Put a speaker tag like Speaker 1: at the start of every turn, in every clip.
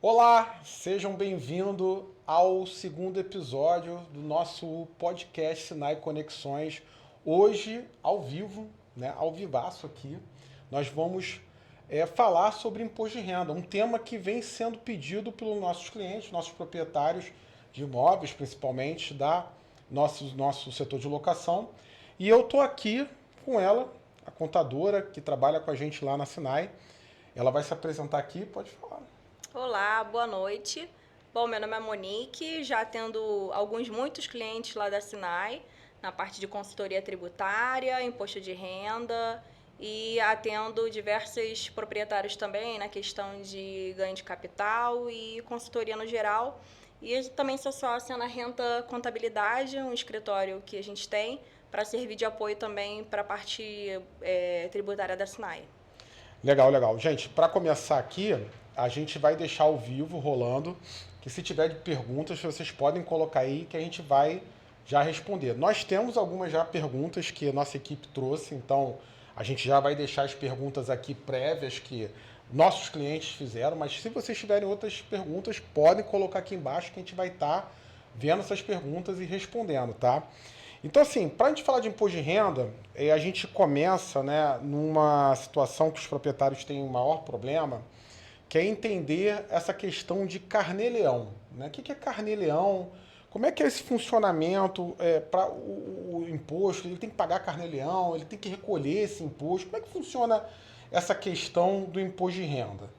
Speaker 1: Olá, sejam bem-vindos ao segundo episódio do nosso podcast Sinai Conexões. Hoje, ao vivo, ao vivaço aqui, nós vamos falar sobre imposto de renda, um tema que vem sendo pedido pelos nossos clientes, nossos proprietários de imóveis, principalmente da nosso setor de locação. E eu estou aqui com ela, a contadora que trabalha com a gente lá na Sinai. Ela vai se apresentar aqui, pode falar.
Speaker 2: Olá, boa noite. Bom, meu nome é Monique, já atendo muitos clientes lá da Sinai, na parte de consultoria tributária, imposto de renda e atendo diversos proprietários também na questão de ganho de capital e consultoria no geral. E também sou sócia na Renta Contabilidade, um escritório que a gente tem para servir de apoio também para a parte tributária da Sinai.
Speaker 1: Legal, legal. Gente, para começar aqui, a gente vai deixar ao vivo rolando, que se tiver de perguntas, vocês podem colocar aí que a gente vai já responder. Nós temos algumas já perguntas que a nossa equipe trouxe, então a gente já vai deixar as perguntas aqui prévias que nossos clientes fizeram, mas se vocês tiverem outras perguntas, podem colocar aqui embaixo que a gente vai estar vendo essas perguntas e respondendo, tá? Então, assim, para a gente falar de imposto de renda, a gente começa numa situação que os proprietários têm um maior problema, que é entender essa questão de carnê-leão. Né? O que é carnê-leão? Como é que é esse funcionamento para o imposto? Ele tem que pagar carnê-leão? Ele tem que recolher esse imposto? Como é que funciona essa questão do imposto de renda?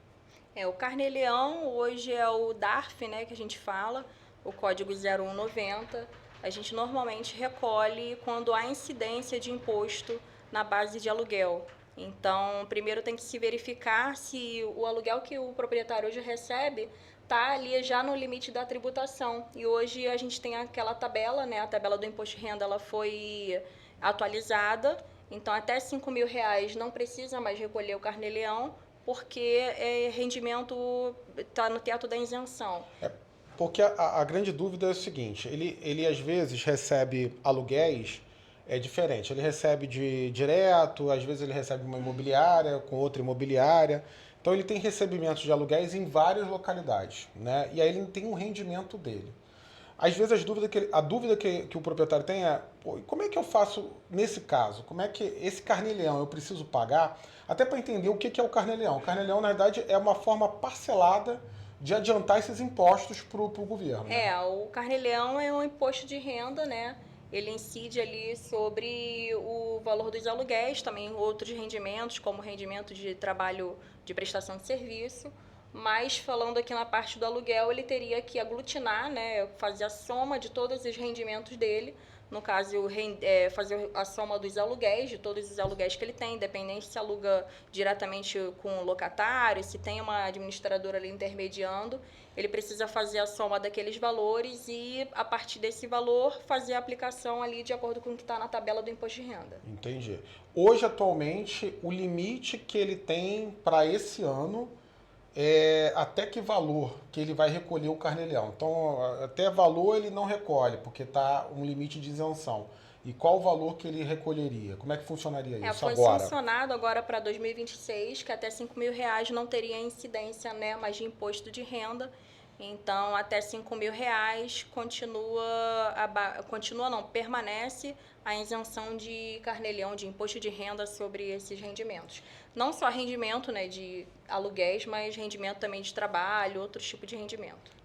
Speaker 2: O carnê-leão hoje é o DARF, né, que a gente fala, o código 0190. A gente normalmente recolhe quando há incidência de imposto na base de aluguel. Então, primeiro tem que se verificar se o aluguel que o proprietário hoje recebe está ali já no limite da tributação. E hoje a gente tem aquela tabela, né, a tabela do imposto de renda, ela foi atualizada. Então, até R$ 5.000 não precisa mais recolher o carnê-leão, porque rendimento está no teto da isenção.
Speaker 1: Porque a grande dúvida é o seguinte, ele às vezes recebe aluguéis diferente, ele recebe de direto, às vezes ele recebe uma imobiliária com outra imobiliária, então ele tem recebimentos de aluguéis em várias localidades, né? E aí ele tem um rendimento dele. Às vezes a dúvida que o proprietário tem é, pô, como é que eu faço nesse caso? Como é que esse carnê-leão eu preciso pagar? Até para entender o que é o carnê-leão. O carnê-leão, na verdade, é uma forma parcelada de adiantar esses impostos para o governo. Né?
Speaker 2: O carnê-leão é um imposto de renda, né? Ele incide ali sobre o valor dos aluguéis, também outros rendimentos, como rendimento de trabalho de prestação de serviço. Mas falando aqui na parte do aluguel, ele teria que aglutinar, né, fazer a soma de todos os rendimentos dele, no caso, fazer a soma dos aluguéis, de todos os aluguéis que ele tem, independente se aluga diretamente com o locatário, se tem uma administradora ali intermediando, ele precisa fazer a soma daqueles valores e, a partir desse valor, fazer a aplicação ali de acordo com o que está na tabela do imposto de renda.
Speaker 1: Entendi. Hoje, atualmente, o limite que ele tem para esse ano até que valor que ele vai recolher o carnê-leão. Então, até valor ele não recolhe, porque está um limite de isenção. E qual o valor que ele recolheria? Como é que funcionaria isso
Speaker 2: foi
Speaker 1: agora?
Speaker 2: Foi sancionado agora para 2026, que até R$ 5.000 não teria incidência, né, mais de imposto de renda. Então, até R$ 5.000 permanece a isenção de carnê-leão, de imposto de renda sobre esses rendimentos. Não só rendimento, né, de aluguéis, mas rendimento também de trabalho, outros tipos de rendimento.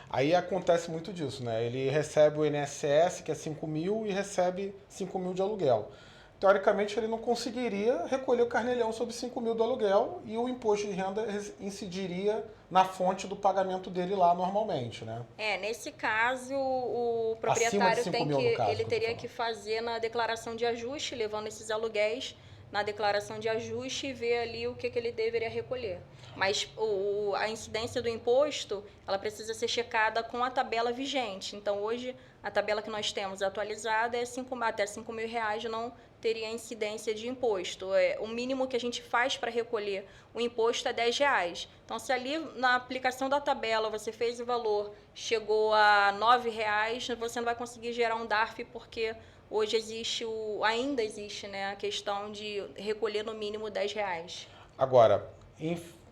Speaker 1: Aí acontece muito disso, né? Ele recebe o INSS, que é 5 mil, e recebe 5 mil de aluguel. Teoricamente, ele não conseguiria recolher o carnê-leão sobre 5 mil do aluguel e o imposto de renda incidiria na fonte do pagamento dele lá normalmente, né?
Speaker 2: Nesse caso, o proprietário ele teria que fazer na declaração de ajuste, levando esses aluguéis na declaração de ajuste e ver ali o que ele deveria recolher. Mas a incidência do imposto, ela precisa ser checada com a tabela vigente. Então, hoje, a tabela que nós temos atualizada é até R$ 5.000 não teria incidência de imposto. O mínimo que a gente faz para recolher o imposto é R$ 10. Então, se ali na aplicação da tabela você fez o valor, chegou a R$ 9, você não vai conseguir gerar um DARF porque hoje ainda existe, né, a questão de recolher no mínimo R$ 10.
Speaker 1: Agora,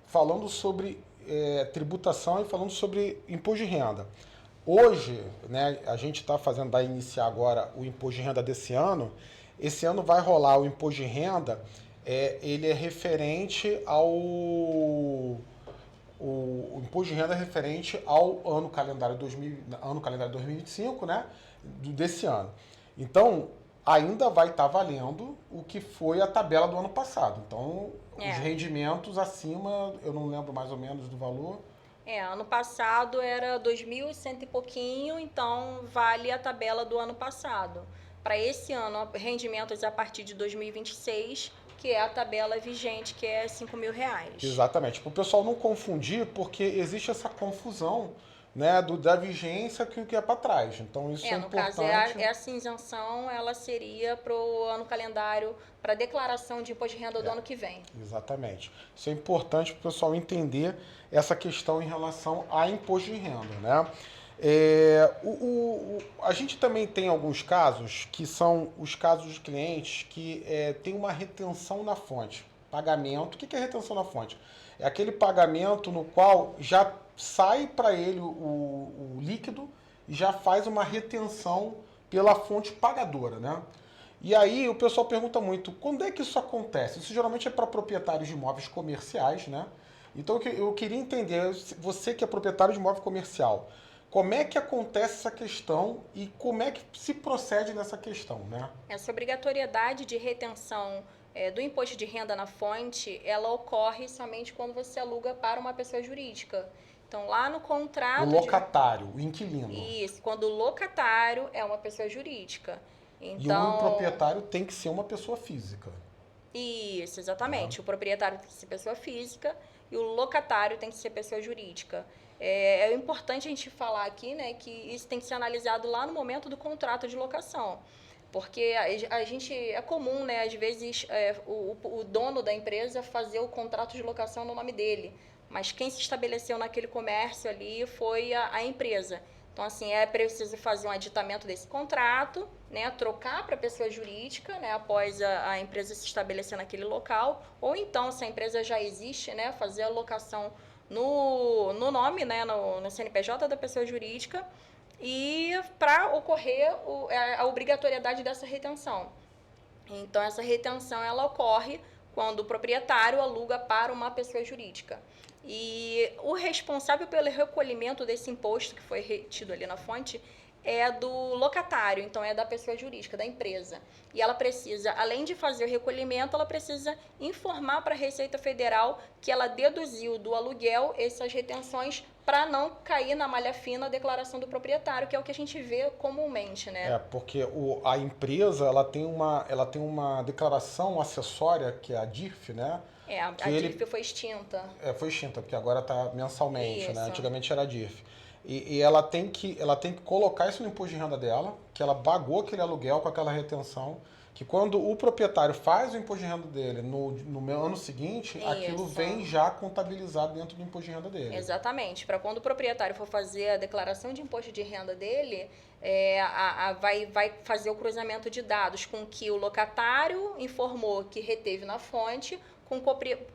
Speaker 1: falando sobre tributação e falando sobre imposto de renda. Hoje, né, a gente vai iniciar agora o imposto de renda desse ano. Esse ano vai rolar o imposto de renda, ele é referente ao... O imposto de renda é referente ao ano calendário 2025, né, desse ano. Então, ainda vai estar valendo o que foi a tabela do ano passado. Então, os rendimentos acima, eu não lembro mais ou menos do valor.
Speaker 2: Ano passado era 2.100 e pouquinho, então vale a tabela do ano passado. Para esse ano, rendimentos a partir de 2026, que é a tabela vigente, que é R$5.000.
Speaker 1: Exatamente. Para o pessoal não confundir, porque existe essa confusão, né, da vigência que é para trás. Então, isso é importante.
Speaker 2: No caso, essa isenção, ela seria para o ano calendário, para declaração de imposto de renda do ano que vem.
Speaker 1: Exatamente. Isso é importante para o pessoal entender essa questão em relação a imposto de renda, né? A gente também tem alguns casos que são os casos de clientes que tem uma retenção na fonte. Pagamento. O que é retenção na fonte? É aquele pagamento no qual já sai para ele o líquido e já faz uma retenção pela fonte pagadora, né? E aí o pessoal pergunta muito, quando é que isso acontece? Isso geralmente é para proprietários de imóveis comerciais, né? Então eu queria entender, você que é proprietário de imóvel comercial, como é que acontece essa questão e como é que se procede nessa questão, né?
Speaker 2: Essa obrigatoriedade de retenção do imposto de renda na fonte, ela ocorre somente quando você aluga para uma pessoa jurídica. Então, lá no contrato...
Speaker 1: O locatário, o inquilino.
Speaker 2: Isso, quando o locatário é uma pessoa jurídica.
Speaker 1: Então, e o proprietário tem que ser uma pessoa física.
Speaker 2: Isso, exatamente. O proprietário tem que ser pessoa física e o locatário tem que ser pessoa jurídica. É importante a gente falar aqui, né, que isso tem que ser analisado lá no momento do contrato de locação. Porque a gente, é comum, né, às vezes, o dono da empresa fazer o contrato de locação no nome dele. Mas quem se estabeleceu naquele comércio ali foi a empresa. Então, assim, é preciso fazer um aditamento desse contrato, né, trocar para pessoa jurídica, né, após a empresa se estabelecer naquele local, ou então, se a empresa já existe, né, fazer a locação no nome, né, no CNPJ da pessoa jurídica, e para ocorrer a obrigatoriedade dessa retenção. Então, essa retenção ela ocorre quando o proprietário aluga para uma pessoa jurídica. E o responsável pelo recolhimento desse imposto que foi retido ali na fonte é do locatário, então é da pessoa jurídica, da empresa. E ela precisa, além de fazer o recolhimento, ela precisa informar para a Receita Federal que ela deduziu do aluguel essas retenções para não cair na malha fina a declaração do proprietário, que é o que a gente vê comumente, né?
Speaker 1: Porque a empresa ela tem uma declaração acessória, que é a DIRF, né?
Speaker 2: A DIRF foi extinta.
Speaker 1: Foi extinta, porque agora está mensalmente,
Speaker 2: Isso.
Speaker 1: né? Antigamente era a DIRF. E ela tem que colocar isso no imposto de renda dela, que ela pagou aquele aluguel com aquela retenção, que quando o proprietário faz o imposto de renda dele no ano seguinte, aquilo vem já contabilizado dentro do imposto de renda dele.
Speaker 2: Exatamente. Para quando o proprietário for fazer a declaração de imposto de renda dele, vai fazer o cruzamento de dados com que o locatário informou que reteve na fonte,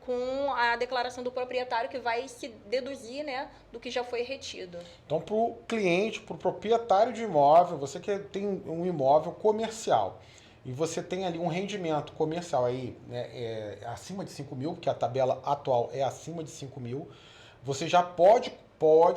Speaker 2: com a declaração do proprietário que vai se deduzir, né, do que já foi retido.
Speaker 1: Então, para o cliente, para o proprietário de imóvel, você que tem um imóvel comercial e você tem ali um rendimento comercial aí, né, acima de 5 mil, porque a tabela atual é acima de 5 mil, você já pode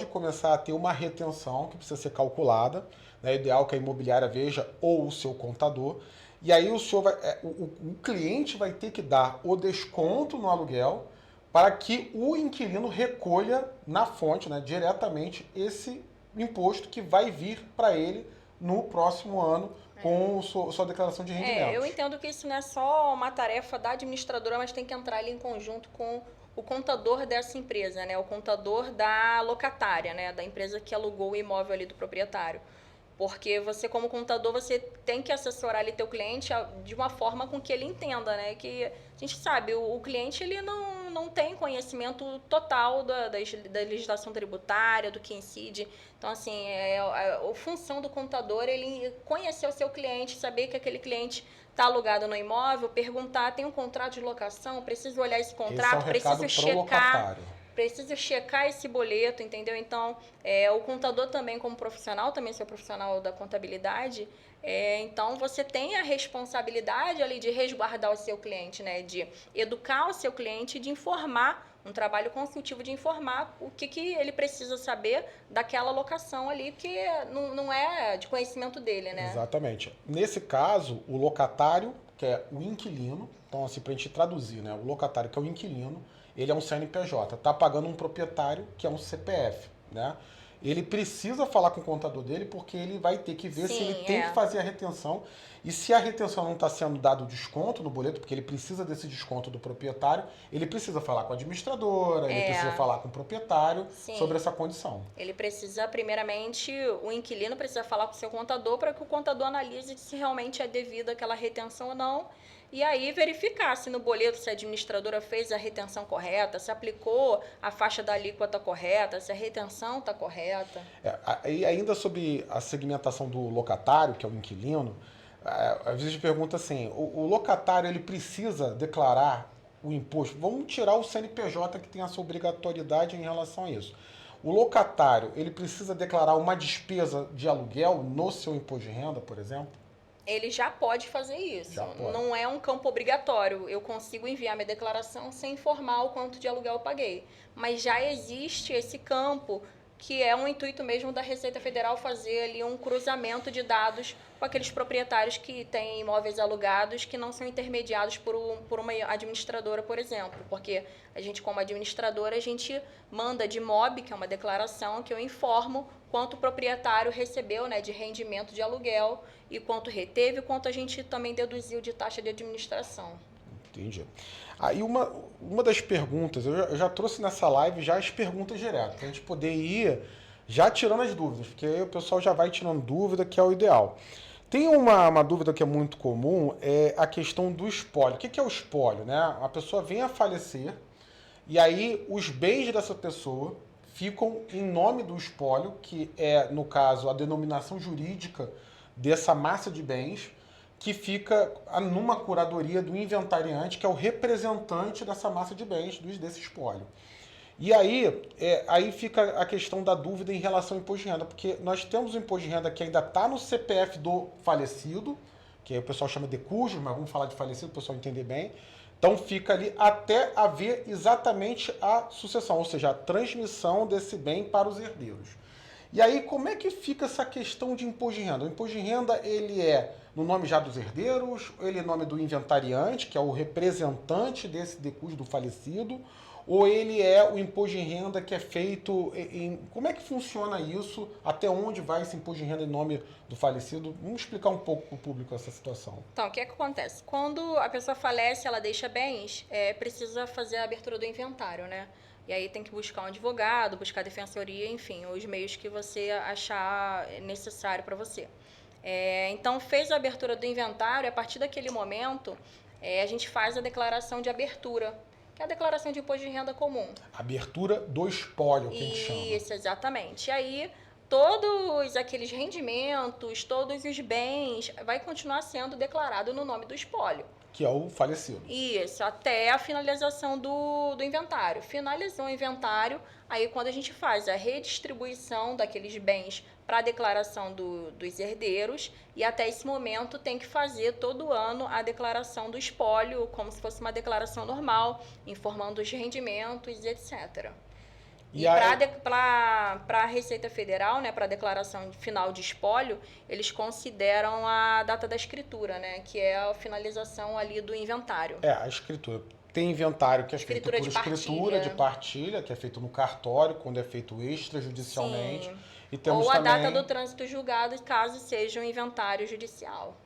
Speaker 1: começar a ter uma retenção que precisa ser calculada, né, ideal que a imobiliária veja ou o seu contador. E aí o cliente vai ter que dar o desconto no aluguel para que o inquilino recolha na fonte, né, diretamente esse imposto que vai vir para ele no próximo ano com sua declaração de rendimentos.
Speaker 2: Eu entendo que isso não é só uma tarefa da administradora, mas tem que entrar ali em conjunto com o contador dessa empresa, né, o contador da locatária, né, da empresa que alugou o imóvel ali do proprietário. Porque você, como contador, você tem que assessorar ali teu cliente de uma forma com que ele entenda, né? Que a gente sabe, o cliente ele não tem conhecimento total da legislação tributária, do que incide. Então, assim, a função do contador, ele conhecer o seu cliente, saber que aquele cliente está alugado no imóvel, perguntar, tem um contrato de locação, preciso olhar esse contrato, preciso checar. precisa checar esse boleto, entendeu? Então, o contador também, como profissional, também sou profissional da contabilidade, então você tem a responsabilidade ali de resguardar o seu cliente, né? De educar o seu cliente, de informar, um trabalho consultivo de informar o que ele precisa saber daquela locação ali, que não é de conhecimento dele, né?
Speaker 1: Exatamente. Nesse caso, o locatário, que é o inquilino, então assim, para a gente traduzir, né? O locatário, que é o inquilino, ele é um CNPJ, está pagando um proprietário, que é um CPF, né? Ele precisa falar com o contador dele porque ele vai ter que ver se ele tem que fazer a retenção. E se a retenção não está sendo dado desconto no boleto, porque ele precisa desse desconto do proprietário, ele precisa falar com a administradora, ele precisa falar com o proprietário sobre essa condição.
Speaker 2: Ele precisa, primeiramente, o inquilino precisa falar com o seu contador para que o contador analise se realmente é devido àquela retenção ou não. E aí verificar se no boleto, se a administradora fez a retenção correta, se aplicou a faixa da alíquota correta, se a retenção está correta.
Speaker 1: E ainda sobre a segmentação do locatário, que é o inquilino, às vezes pergunta assim, o locatário ele precisa declarar o imposto? Vamos tirar o CNPJ que tem essa obrigatoriedade em relação a isso. O locatário ele precisa declarar uma despesa de aluguel no seu imposto de renda, por exemplo?
Speaker 2: Ele já pode fazer isso. Não é um campo obrigatório. Eu consigo enviar minha declaração sem informar o quanto de aluguel eu paguei. Mas já existe esse campo, que é um intuito mesmo da Receita Federal fazer ali um cruzamento de dados com aqueles proprietários que têm imóveis alugados que não são intermediados por uma administradora, por exemplo. Porque a gente, como administradora, a gente manda de MOB, que é uma declaração que eu informo quanto o proprietário recebeu, né, de rendimento de aluguel e quanto reteve, quanto a gente também deduziu de taxa de administração.
Speaker 1: Entendi. Aí uma das perguntas, eu já trouxe nessa live já as perguntas direto, para a gente poder ir já tirando as dúvidas, porque aí o pessoal já vai tirando dúvida, que é o ideal. Tem uma dúvida que é muito comum, é a questão do espólio. O que é o espólio, né? A pessoa vem a falecer e aí os bens dessa pessoa ficam em nome do espólio, que é, no caso, a denominação jurídica dessa massa de bens, que fica numa curadoria do inventariante, que é o representante dessa massa de bens, desse espólio. E aí fica a questão da dúvida em relação ao imposto de renda, porque nós temos o imposto de renda que ainda está no CPF do falecido, que aí o pessoal chama de cujo, mas vamos falar de falecido para o pessoal entender bem. Então fica ali até haver exatamente a sucessão, ou seja, a transmissão desse bem para os herdeiros. E aí como é que fica essa questão de imposto de renda? O imposto de renda ele é no nome já dos herdeiros, ele é no nome do inventariante, que é o representante desse decúgio do falecido, ou ele é o imposto de renda que é feito em... Como é que funciona isso? Até onde vai esse imposto de renda em nome do falecido? Vamos explicar um pouco para o público essa situação.
Speaker 2: Então, o que é que acontece? Quando a pessoa falece, ela deixa bens, precisa fazer a abertura do inventário, né? E aí tem que buscar um advogado, buscar defensoria, enfim, os meios que você achar necessário para você. Então, fez a abertura do inventário, a partir daquele momento, a gente faz a declaração de abertura, que é a declaração de imposto de renda comum.
Speaker 1: Abertura do espólio, que a gente chama.
Speaker 2: Isso, exatamente. E aí, todos aqueles rendimentos, todos os bens, vai continuar sendo declarado no nome do espólio.
Speaker 1: Que é o falecido.
Speaker 2: Isso, até a finalização do inventário. Finalizou o inventário, aí quando a gente faz a redistribuição daqueles bens para a declaração dos herdeiros, e até esse momento tem que fazer todo ano a declaração do espólio, como se fosse uma declaração normal, informando os rendimentos e etc. E para a Receita Federal, né, para a declaração final de espólio, eles consideram a data da escritura, né, que é a finalização ali do inventário.
Speaker 1: A escritura. Tem inventário que é feito por escritura de partilha, que é feito no cartório, quando é feito extrajudicialmente.
Speaker 2: Sim.
Speaker 1: E temos
Speaker 2: ou a
Speaker 1: também...
Speaker 2: data do trânsito julgado, caso seja um inventário judicial.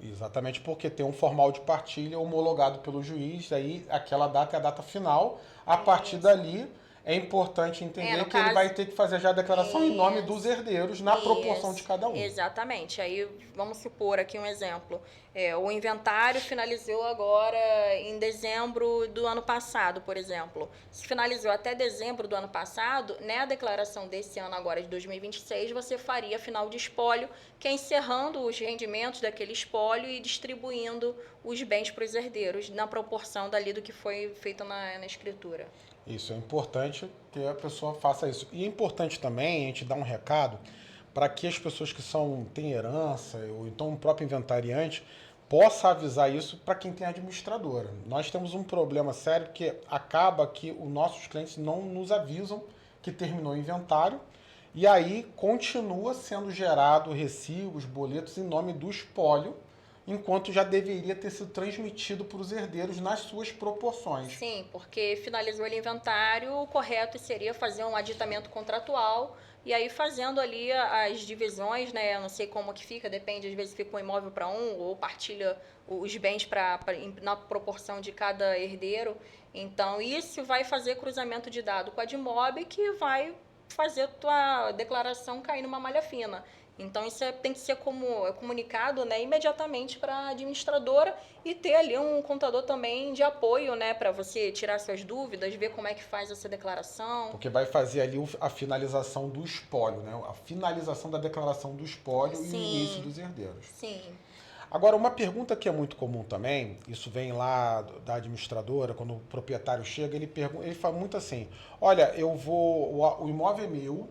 Speaker 1: Exatamente, porque tem um formal de partilha homologado pelo juiz, aí aquela data é a data final. A partir dali, é importante entender que ele vai ter que fazer já a declaração em nome dos herdeiros, na proporção de cada um.
Speaker 2: Exatamente. Aí, vamos supor aqui um exemplo. O inventário finalizou agora em dezembro do ano passado, por exemplo. Se finalizou até dezembro do ano passado, né, a declaração desse ano agora, de 2026, você faria final de espólio, que é encerrando os rendimentos daquele espólio e distribuindo os bens para os herdeiros, na proporção dali do que foi feito na escritura.
Speaker 1: Isso é importante que a pessoa faça isso. E é importante também a gente dar um recado para que as pessoas que têm herança, ou então o próprio inventariante, possa avisar isso para quem tem administradora. Nós temos um problema sério que acaba que os nossos clientes não nos avisam que terminou o inventário e aí continua sendo gerado recibos, boletos em nome do espólio, enquanto já deveria ter sido transmitido para os herdeiros nas suas proporções.
Speaker 2: Sim, porque finalizou o inventário, o correto seria fazer um aditamento contratual e aí fazendo ali as divisões, né? Eu não sei como que fica, depende, às vezes fica um imóvel para um ou partilha os bens na proporção de cada herdeiro. Então, isso vai fazer cruzamento de dado com a Admob, que vai fazer a tua declaração cair numa malha fina. Então, isso tem que ser comunicado, né, imediatamente para a administradora e ter ali um contador também de apoio, né, para você tirar suas dúvidas, ver como é que faz essa declaração.
Speaker 1: Porque vai fazer ali a finalização do espólio, né? A finalização da declaração do espólio e o início dos herdeiros.
Speaker 2: Sim.
Speaker 1: Agora, uma pergunta que é muito comum também, isso vem lá da administradora, quando o proprietário chega, ele fala muito assim, olha, o imóvel é meu,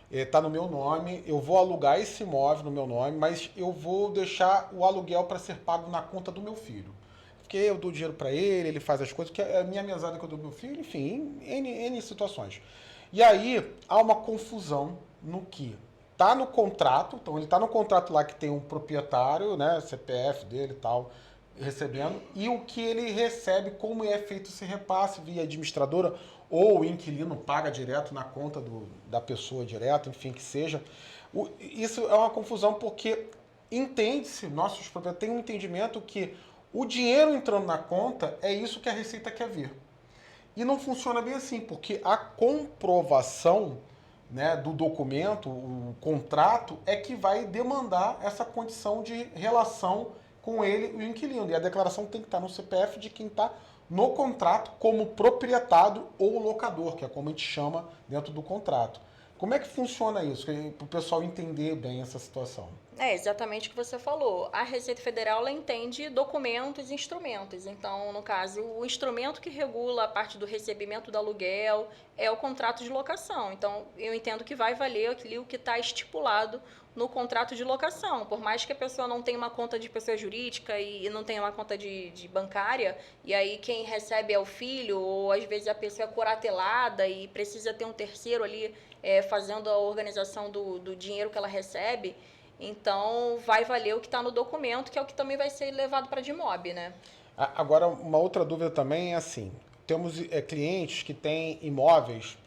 Speaker 1: está no meu nome, eu vou alugar esse imóvel no meu nome, mas eu vou deixar o aluguel para ser pago na conta do meu filho. Porque eu dou dinheiro para ele faz as coisas, que é a minha mesada que eu dou pro meu filho, enfim, N situações. E aí há uma confusão no que tá no contrato, então ele tá no contrato lá que tem um proprietário, né, CPF dele e tal, recebendo, e o que ele recebe, como é feito esse repasse via administradora, ou o inquilino paga direto na conta da pessoa direto, enfim, que seja. Isso é uma confusão porque entende-se, nossos proprietários têm um entendimento que o dinheiro entrando na conta é isso que a Receita quer ver. E não funciona bem assim, porque a comprovação, né, do documento, o contrato, é que vai demandar essa condição de relação com ele e o inquilino. E a declaração tem que estar no CPF de quem está no contrato como proprietário ou locador, que é como a gente chama dentro do contrato. Como é que funciona isso, para o pessoal entender bem essa situação?
Speaker 2: É exatamente o que você falou. A Receita Federal ela entende documentos e instrumentos. Então, no caso, o instrumento que regula a parte do recebimento do aluguel é o contrato de locação. Então, eu entendo que vai valer aquilo que está estipulado no contrato de locação. Por mais que a pessoa não tenha uma conta de pessoa jurídica e não tenha uma conta de bancária, e aí quem recebe é o filho, ou às vezes a pessoa é curatelada e precisa ter um terceiro ali fazendo a organização do dinheiro que ela recebe. Então, vai valer o que está no documento, que é o que também vai ser levado para a Admob, né?
Speaker 1: Agora, uma outra dúvida também é assim, temos clientes que têm imóveis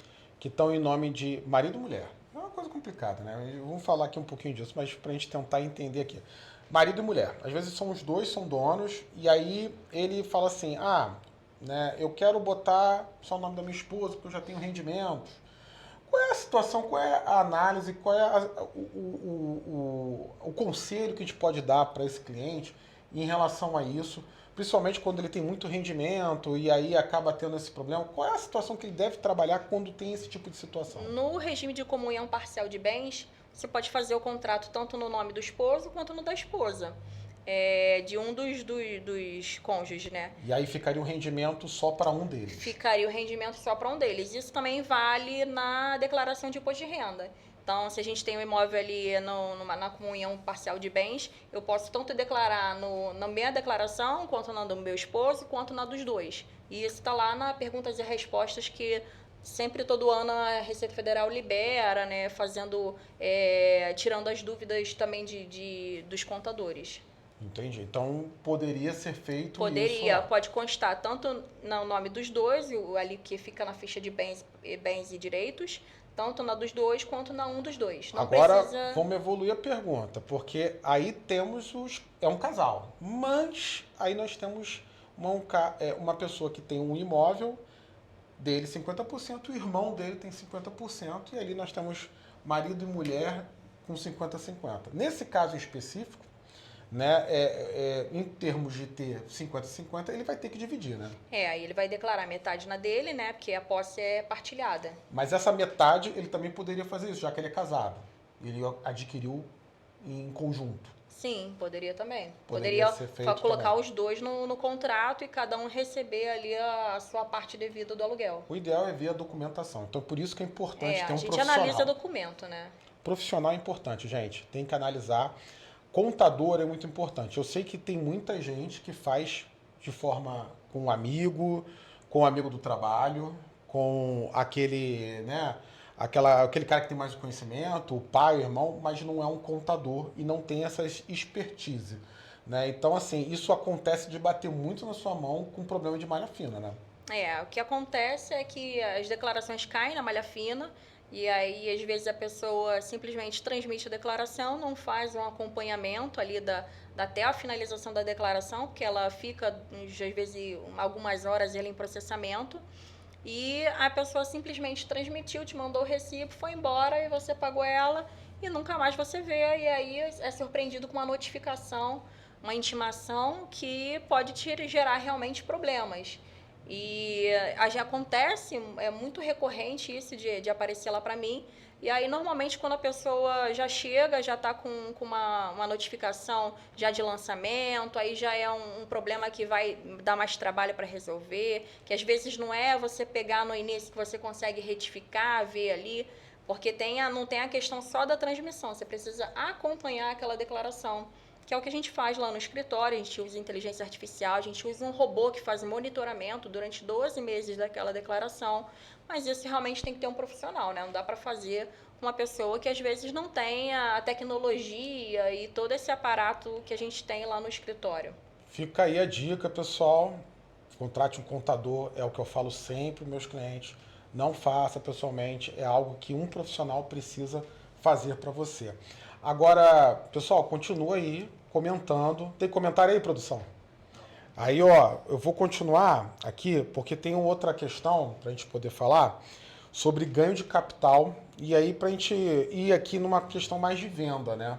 Speaker 1: que estão em nome de marido e mulher. É uma coisa complicada, né? Vamos falar aqui um pouquinho disso, mas para a gente tentar entender aqui. Marido e mulher. Às vezes são os dois, são donos, e aí ele fala assim, né, eu quero botar só o nome da minha esposa, porque eu já tenho rendimento. Qual é a situação, qual é a análise, qual é o conselho que a gente pode dar para esse cliente em relação a isso, principalmente quando ele tem muito rendimento e aí acaba tendo esse problema? Qual é a situação que ele deve trabalhar quando tem esse tipo de situação?
Speaker 2: No regime de comunhão parcial de bens, você pode fazer o contrato tanto no nome do esposo quanto no da esposa. De um dos cônjuges, né?
Speaker 1: E aí ficaria um rendimento só para um deles?
Speaker 2: Ficaria o rendimento só para um deles. Isso também vale na declaração de imposto de renda. Então, se a gente tem um imóvel ali na comunhão parcial de bens, eu posso tanto declarar na minha declaração, quanto na do meu esposo, quanto na dos dois. E isso está lá na perguntas e respostas que sempre todo ano a Receita Federal libera, né? Tirando as dúvidas também dos contadores.
Speaker 1: Entendi. Então poderia ser feito
Speaker 2: isso. Pode constar tanto no nome dos dois, ali que fica na ficha de bens e direitos, tanto na dos dois quanto na um dos dois.
Speaker 1: Não Agora precisa... vamos evoluir a pergunta, porque aí temos é um casal, mas aí nós temos uma pessoa que tem um imóvel dele 50%, o irmão dele tem 50%, e ali nós temos marido e mulher com 50-50. Nesse caso específico, né, em termos de ter 50-50, ele vai ter que dividir, né?
Speaker 2: Aí ele vai declarar metade na dele, né, porque a posse é partilhada.
Speaker 1: Mas essa metade, ele também poderia fazer isso, já que ele é casado. Ele adquiriu em conjunto.
Speaker 2: Sim, poderia também. Poderia colocar também os dois no contrato e cada um receber ali a sua parte devida do aluguel.
Speaker 1: O ideal é ver a documentação. Então, por isso que é importante ter um profissional.
Speaker 2: A gente analisa documento, né?
Speaker 1: Profissional é importante, gente. Tem que analisar. Contador é muito importante. Eu sei que tem muita gente que faz de forma com um amigo do trabalho, com aquele, né, aquele cara que tem mais conhecimento, o pai, o irmão, mas não é um contador e não tem essa expertise, né? Então, assim, isso acontece de bater muito na sua mão com problema de malha fina, né?
Speaker 2: O que acontece é que as declarações caem na malha fina e aí, às vezes, a pessoa simplesmente transmite a declaração, não faz um acompanhamento ali até a finalização da declaração, porque ela fica, às vezes, algumas horas ali em processamento. E a pessoa simplesmente transmitiu, te mandou o recibo, foi embora e você pagou ela e nunca mais você vê. E aí é surpreendido com uma notificação, uma intimação que pode te gerar realmente problemas. E já acontece, é muito recorrente isso de aparecer lá para mim. E aí, normalmente, quando a pessoa já chega, já está com uma notificação já de lançamento, aí já é um problema que vai dar mais trabalho para resolver, que às vezes não é você pegar no início que você consegue retificar, ver ali, porque não tem a questão só da transmissão, você precisa acompanhar aquela declaração, que é o que a gente faz lá no escritório. A gente usa inteligência artificial, a gente usa um robô que faz monitoramento durante 12 meses daquela declaração, mas isso realmente tem que ter um profissional, né? Não dá para fazer uma pessoa que às vezes não tem a tecnologia e todo esse aparato que a gente tem lá no escritório.
Speaker 1: Fica aí a dica, pessoal. Contrate um contador, é o que eu falo sempre para meus clientes. Não faça pessoalmente, é algo que um profissional precisa fazer para você. Agora, pessoal, continua aí comentando. Tem comentário aí, produção? Aí, ó, eu vou continuar aqui, porque tem outra questão para a gente poder falar sobre ganho de capital, e aí para a gente ir aqui numa questão mais de venda, né?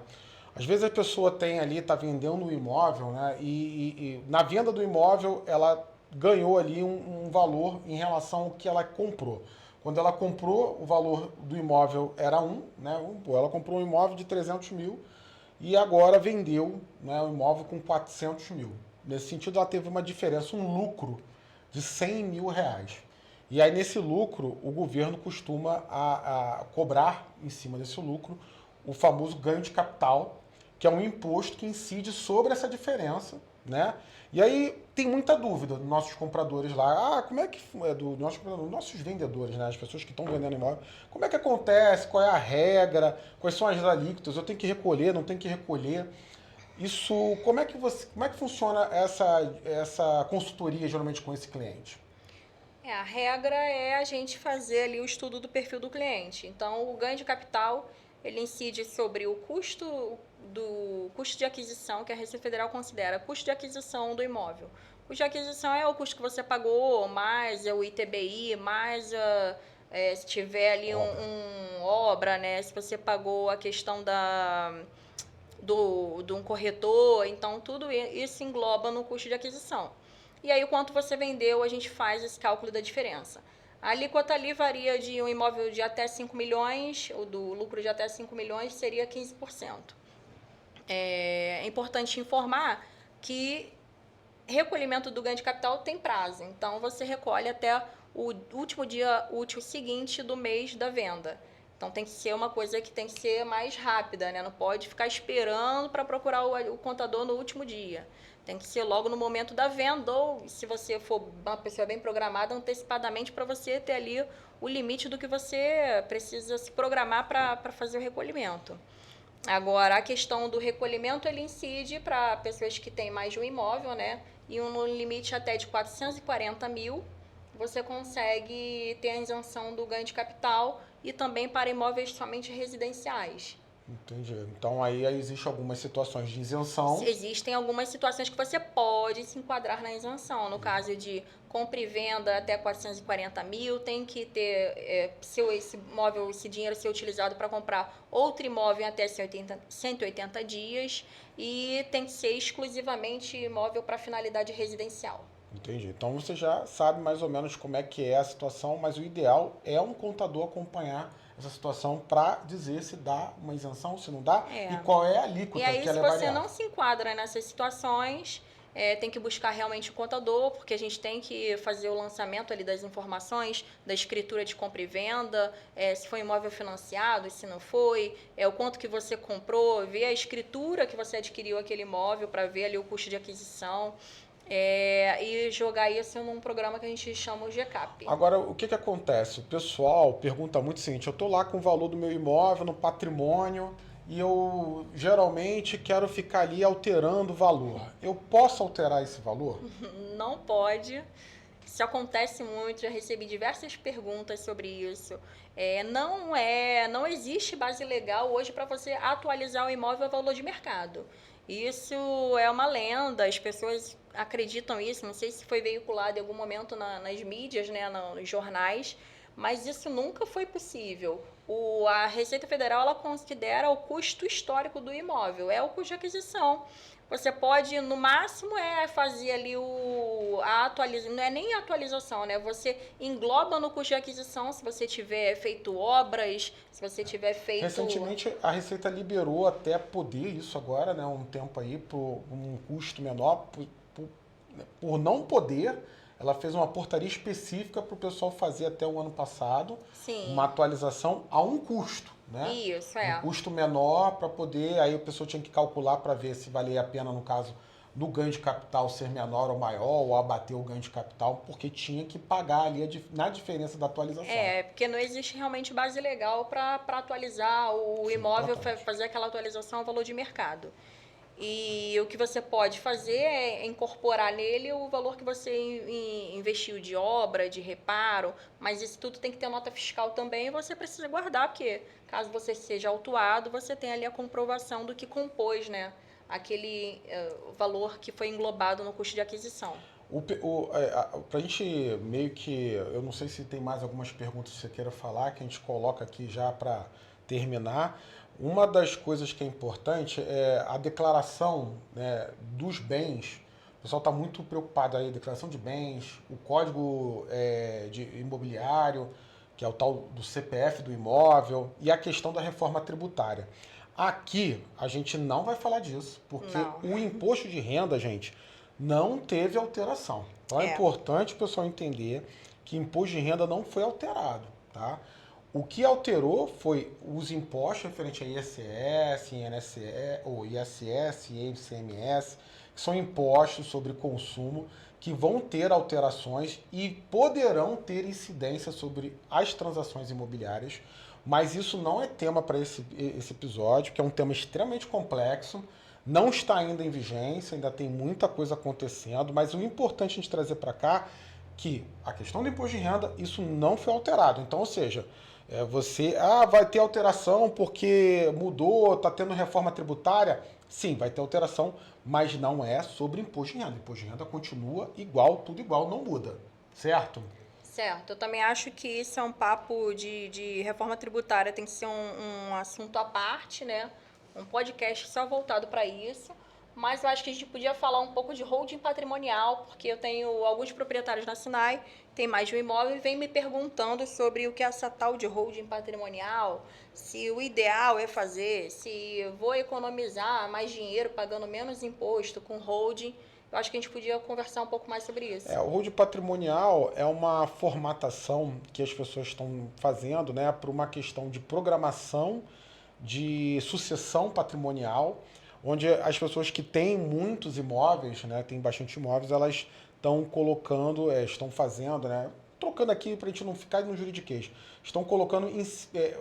Speaker 1: Às vezes a pessoa tem ali, está vendendo um imóvel, né? E na venda do imóvel ela ganhou ali um valor em relação ao que ela comprou. Quando ela comprou, o valor do imóvel era né? Ela comprou um imóvel de 300 mil e agora vendeu, né, o imóvel com 400 mil. Nesse sentido, ela teve uma diferença, um lucro de 100 mil reais. E aí, nesse lucro, o governo costuma a cobrar, em cima desse lucro, o famoso ganho de capital, que é um imposto que incide sobre essa diferença, né? E aí tem muita dúvida dos nossos compradores lá. Como é que é dos nossos vendedores, né? As pessoas que estão vendendo imóvel. Como é que acontece? Qual é a regra? Quais são as alíquotas? Eu tenho que recolher? Não tenho que recolher? Isso, como é que funciona essa consultoria geralmente com esse cliente?
Speaker 2: A regra é a gente fazer ali o estudo do perfil do cliente. Então, o ganho de capital, ele incide sobre o custo de aquisição, que a Receita Federal considera custo de aquisição do imóvel. O custo de aquisição é o custo que você pagou, mais o ITBI, mais se tiver ali obra, né? Se você pagou a questão de um corretor, então tudo isso engloba no custo de aquisição. E aí, o quanto você vendeu, a gente faz esse cálculo da diferença. A alíquota ali varia de um imóvel de até 5 milhões, ou do lucro de até 5 milhões, seria 15%. É importante informar que recolhimento do ganho de capital tem prazo. Então, você recolhe até o último dia útil seguinte do mês da venda. Então, tem que ser uma coisa que tem que ser mais rápida, né? Não pode ficar esperando para procurar o contador no último dia. Tem que ser logo no momento da venda, ou se você for uma pessoa bem programada, antecipadamente, para você ter ali o limite do que você precisa se programar para fazer o recolhimento. Agora, a questão do recolhimento, ele incide para pessoas que têm mais de um imóvel, né? E um limite até de 440 mil, você consegue ter a isenção do ganho de capital e também para imóveis somente residenciais.
Speaker 1: Entendi. Então aí existem algumas situações de isenção.
Speaker 2: Existem algumas situações que você pode se enquadrar na isenção. No caso de compra e venda até 440 mil, tem que ter esse dinheiro ser utilizado para comprar outro imóvel até 180 dias e tem que ser exclusivamente imóvel para finalidade residencial.
Speaker 1: Entendi. Então você já sabe mais ou menos como é que é a situação, mas o ideal é um contador acompanhar essa situação para dizer se dá uma isenção, se não dá, e qual é a alíquota
Speaker 2: e aí,
Speaker 1: que ela
Speaker 2: se
Speaker 1: é
Speaker 2: você
Speaker 1: variável.
Speaker 2: não se enquadra nessas situações, tem que buscar realmente o contador, porque a gente tem que fazer o lançamento ali das informações, da escritura de compra e venda, se foi imóvel financiado, se não foi, o quanto que você comprou, ver a escritura que você adquiriu aquele imóvel para ver ali o custo de aquisição. E jogar isso num programa que a gente chama o GCAP.
Speaker 1: Agora, o que acontece? O pessoal pergunta muito o seguinte, eu estou lá com o valor do meu imóvel no patrimônio e eu geralmente quero ficar ali alterando o valor. Eu posso alterar esse valor?
Speaker 2: Não pode. Isso acontece muito, já recebi diversas perguntas sobre isso. Não existe base legal hoje para você atualizar o imóvel a valor de mercado. Isso é uma lenda, as pessoas acreditam nisso, não sei se foi veiculado em algum momento nas mídias, né, nos jornais, mas isso nunca foi possível. A Receita Federal ela considera o custo histórico do imóvel, é o custo de aquisição. Você pode, no máximo, fazer ali a atualização, não é nem a atualização, né? Você engloba no custo de aquisição se você tiver feito obras, se você tiver feito...
Speaker 1: Recentemente, a Receita liberou até poder isso agora, né? Um tempo aí, por um custo menor, por não poder, ela fez uma portaria específica para o pessoal fazer até o ano passado.
Speaker 2: Sim.
Speaker 1: Uma atualização a um custo, né?
Speaker 2: Isso,
Speaker 1: Um custo menor para poder, aí a pessoa tinha que calcular para ver se valia a pena, no caso, do ganho de capital ser menor ou maior, ou abater o ganho de capital, porque tinha que pagar ali na diferença da atualização.
Speaker 2: Porque não existe realmente base legal para atualizar o imóvel, fazer aquela atualização ao valor de mercado. E o que você pode fazer é incorporar nele o valor que você investiu de obra, de reparo, mas isso tudo tem que ter nota fiscal também e você precisa guardar, porque caso você seja autuado, você tem ali a comprovação do que compôs, né, aquele valor que foi englobado no custo de aquisição.
Speaker 1: Para a gente meio que, eu não sei se tem mais algumas perguntas que você queira falar, que a gente coloca aqui já para terminar. Uma das coisas que é importante é a declaração, né, dos bens. O pessoal está muito preocupado aí, declaração de bens, o código de imobiliário, que é o tal do CPF do imóvel, e a questão da reforma tributária. Aqui a gente não vai falar disso, porque o imposto de renda, gente, não teve alteração. Então é importante o pessoal entender que imposto de renda não foi alterado, tá? O que alterou foi os impostos referentes a ISS, INSS, ou ISS e ICMS, que são impostos sobre consumo que vão ter alterações e poderão ter incidência sobre as transações imobiliárias, mas isso não é tema para esse episódio, que é um tema extremamente complexo, não está ainda em vigência, ainda tem muita coisa acontecendo, mas o importante a gente trazer para cá que a questão do imposto de renda, isso não foi alterado. Então, ou seja, você vai ter alteração porque mudou, está tendo reforma tributária. Sim, vai ter alteração, mas não é sobre imposto de renda. Imposto de renda continua igual, tudo igual, não muda. Certo?
Speaker 2: Certo. Eu também acho que isso é um papo de reforma tributária, tem que ser um assunto à parte, né? Um podcast só voltado para isso. Mas eu acho que a gente podia falar um pouco de holding patrimonial, porque eu tenho alguns proprietários na Sinai, tem mais de um imóvel, e vem me perguntando sobre o que é essa tal de holding patrimonial, se o ideal é fazer, se eu vou economizar mais dinheiro pagando menos imposto com holding. Eu acho que a gente podia conversar um pouco mais sobre isso.
Speaker 1: O holding patrimonial é uma formatação que as pessoas estão fazendo, né, para uma questão de programação de sucessão patrimonial, onde as pessoas que têm muitos imóveis, né, têm bastante imóveis, elas estão colocando, estão fazendo, né, trocando aqui para a gente não ficar no juridiquês, estão colocando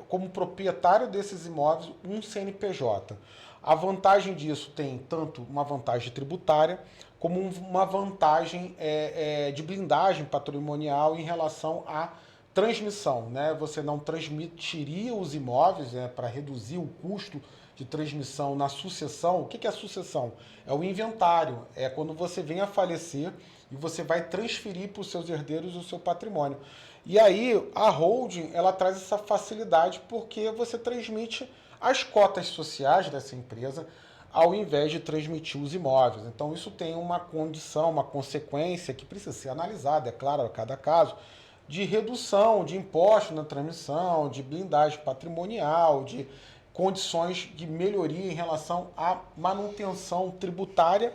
Speaker 1: como proprietário desses imóveis um CNPJ. A vantagem disso tem tanto uma vantagem tributária, como uma vantagem de blindagem patrimonial em relação à transmissão, né? Você não transmitiria os imóveis, né, para reduzir o custo de transmissão na sucessão. O que é a sucessão? É o inventário, é quando você vem a falecer e você vai transferir para os seus herdeiros o seu patrimônio. E aí a holding, ela traz essa facilidade porque você transmite as cotas sociais dessa empresa, ao invés de transmitir os imóveis. Então isso tem uma condição, uma consequência que precisa ser analisada, é claro, a cada caso, de redução de impostos na transmissão, de blindagem patrimonial, de condições de melhoria em relação à manutenção tributária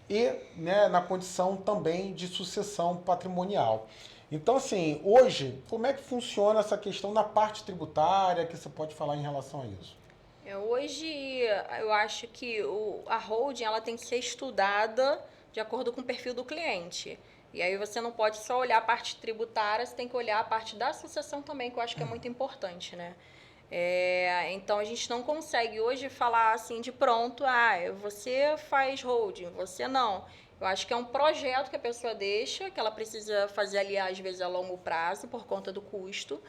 Speaker 1: e, né, na condição também de sucessão patrimonial. Então, assim, hoje, como é que funciona essa questão na parte tributária, que você pode falar em relação a isso?
Speaker 2: Hoje, eu acho que a holding ela tem que ser estudada de acordo com o perfil do cliente. E aí você não pode só olhar a parte tributária, você tem que olhar a parte da sucessão também, que eu acho que é muito importante, né? Então a gente não consegue hoje falar assim de pronto, você faz holding, você não. Eu acho que é um projeto que a pessoa deixa, que ela precisa fazer ali às vezes a longo prazo por conta do custo.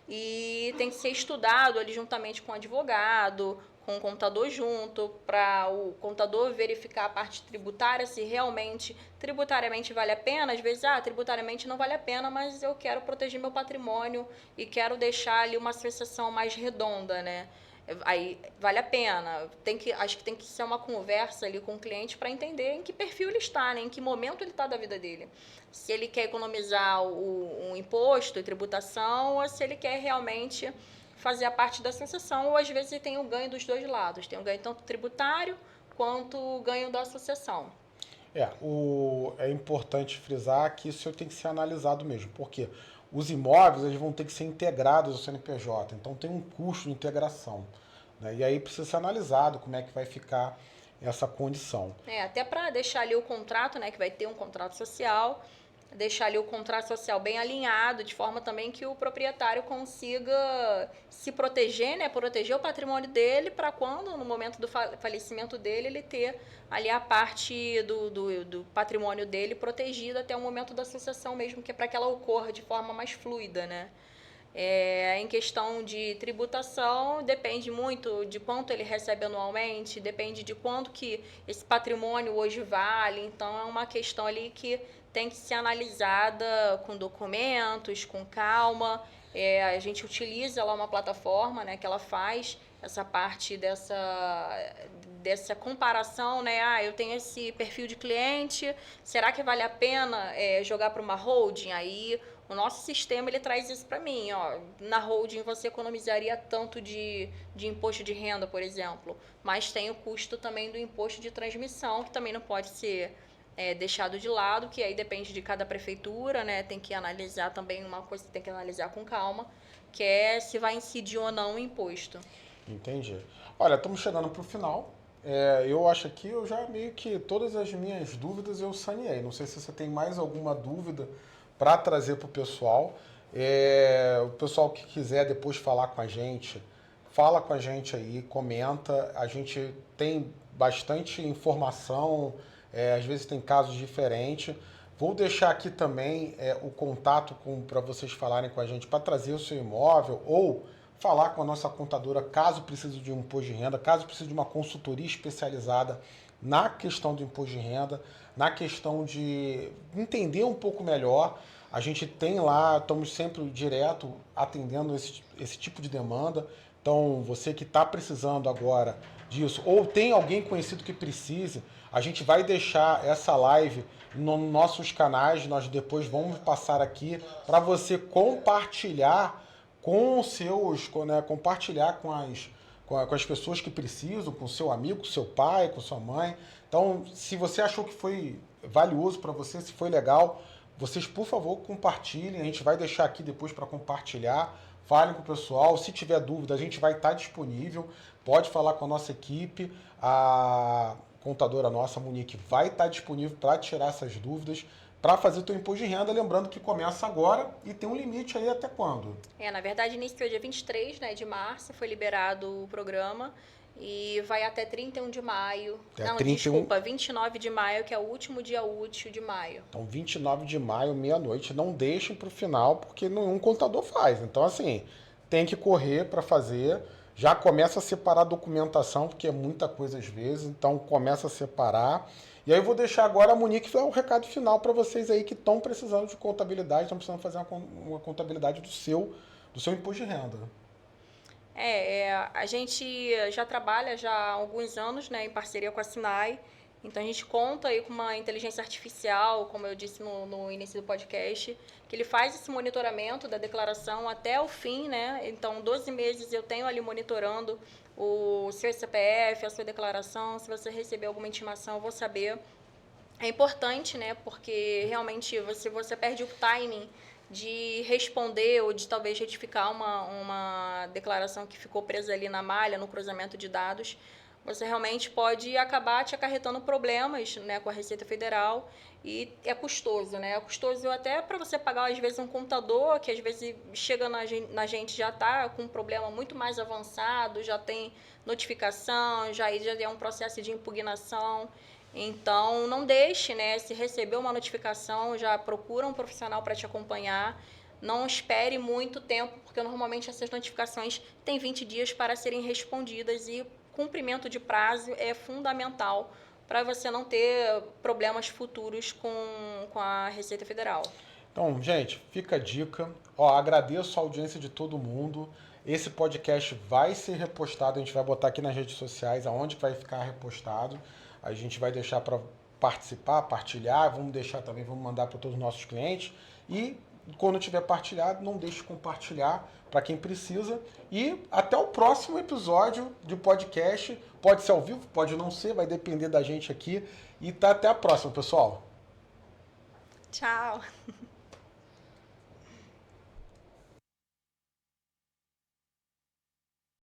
Speaker 2: E tem que ser estudado ali juntamente com o advogado, com o contador junto, para o contador verificar a parte tributária, se realmente tributariamente vale a pena. Às vezes, tributariamente não vale a pena, mas eu quero proteger meu patrimônio e quero deixar ali uma associação mais redonda, né? Aí vale a pena. Acho que tem que ser uma conversa ali com o cliente para entender em que perfil ele está, né? Em que momento ele está da vida dele. Se ele quer economizar um imposto e tributação ou se ele quer realmente fazer a parte da associação, ou às vezes ele tem o ganho dos dois lados. Tem o ganho tanto tributário quanto o ganho da associação.
Speaker 1: É importante frisar que isso tem que ser analisado mesmo, porque os imóveis eles vão ter que ser integrados ao CNPJ, então tem um custo de integração, né? E aí precisa ser analisado como é que vai ficar essa condição.
Speaker 2: Até para deixar ali o contrato, né, que vai ter um contrato social, deixar ali o contrato social bem alinhado, de forma também que o proprietário consiga se proteger, né, proteger o patrimônio dele para quando, no momento do falecimento dele, ele ter ali a parte do patrimônio dele protegida até o momento da sucessão mesmo, que é para que ela ocorra de forma mais fluida, né? Em questão de tributação, depende muito de quanto ele recebe anualmente, depende de quanto que esse patrimônio hoje vale, então é uma questão ali que tem que ser analisada com documentos, com calma. A gente utiliza lá uma plataforma, né, que ela faz essa parte dessa comparação, né? Eu tenho esse perfil de cliente, será que vale a pena jogar para uma holding? Aí o nosso sistema ele traz isso para mim, na holding você economizaria tanto de imposto de renda, por exemplo, mas tem o custo também do imposto de transmissão, que também não pode ser deixado de lado, que aí depende de cada prefeitura, né? Tem que analisar também, uma coisa que tem que analisar com calma, que é se vai incidir ou não o imposto.
Speaker 1: Entendi. Olha, estamos chegando para o final. Eu acho que eu já meio que todas as minhas dúvidas eu saneei. Não sei se você tem mais alguma dúvida para trazer para o pessoal. O pessoal que quiser depois falar com a gente, fala com a gente aí, comenta. A gente tem bastante informação, às vezes tem casos diferentes. Vou deixar aqui também o contato para vocês falarem com a gente para trazer o seu imóvel ou falar com a nossa contadora caso precise de um imposto de renda, caso precise de uma consultoria especializada na questão do imposto de renda, na questão de entender um pouco melhor. A gente tem lá, estamos sempre direto atendendo esse tipo de demanda. Então, você que está precisando agora disso, ou tem alguém conhecido que precise, a gente vai deixar essa live nos nossos canais, nós depois vamos passar aqui para você compartilhar com os seus, né, compartilhar com as pessoas que precisam, com o seu amigo, com o seu pai, com sua mãe. Então, se você achou que foi valioso para você, se foi legal, vocês, por favor, compartilhem. A gente vai deixar aqui depois para compartilhar. Falem com o pessoal. Se tiver dúvida, a gente vai estar disponível. Pode falar com a nossa equipe. A contadora nossa, a Monique, vai estar disponível para tirar essas dúvidas, para fazer o teu imposto de renda, lembrando que começa agora e tem um limite aí até quando?
Speaker 2: Na verdade, iniciou dia 23, né, de março, foi liberado o programa e vai até 31 de maio. Não, 31... desculpa, 29 de maio, que é o último dia útil de maio.
Speaker 1: Então, 29 de maio, meia-noite, não deixem para o final, porque nenhum contador faz. Então, assim, tem que correr para fazer. Já começa a separar a documentação, porque é muita coisa às vezes, então começa a separar. E aí eu vou deixar agora a Monique dar o recado final para vocês aí que estão precisando de contabilidade, estão precisando fazer uma contabilidade do seu imposto de renda.
Speaker 2: A gente já trabalha já há alguns anos, né, em parceria com a SINAI. Então, a gente conta aí com uma inteligência artificial, como eu disse no início do podcast, que ele faz esse monitoramento da declaração até o fim, né? Então, 12 meses eu tenho ali monitorando o seu CPF, a sua declaração. Se você receber alguma intimação, eu vou saber. É importante, né? Porque realmente você perde o timing de responder ou de talvez retificar uma declaração que ficou presa ali na malha, no cruzamento de dados. Você realmente pode acabar te acarretando problemas, né, com a Receita Federal, e é custoso, né? É custoso até para você pagar, às vezes, um contador, que às vezes chega na gente já está com um problema muito mais avançado, já tem notificação, já é um processo de impugnação. Então, não deixe, né? Se receber uma notificação, já procura um profissional para te acompanhar. Não espere muito tempo, porque normalmente essas notificações têm 20 dias para serem respondidas e cumprimento de prazo é fundamental para você não ter problemas futuros com a Receita Federal.
Speaker 1: Então, gente, fica a dica. Ó, agradeço a audiência de todo mundo. Esse podcast vai ser repostado, a gente vai botar aqui nas redes sociais aonde vai ficar repostado. A gente vai deixar para participar, partilhar, vamos mandar para todos os nossos clientes. E quando tiver partilhado, não deixe de compartilhar para quem precisa. E até o próximo episódio de podcast. Pode ser ao vivo, pode não ser, vai depender da gente aqui. E até a próxima, pessoal.
Speaker 2: Tchau!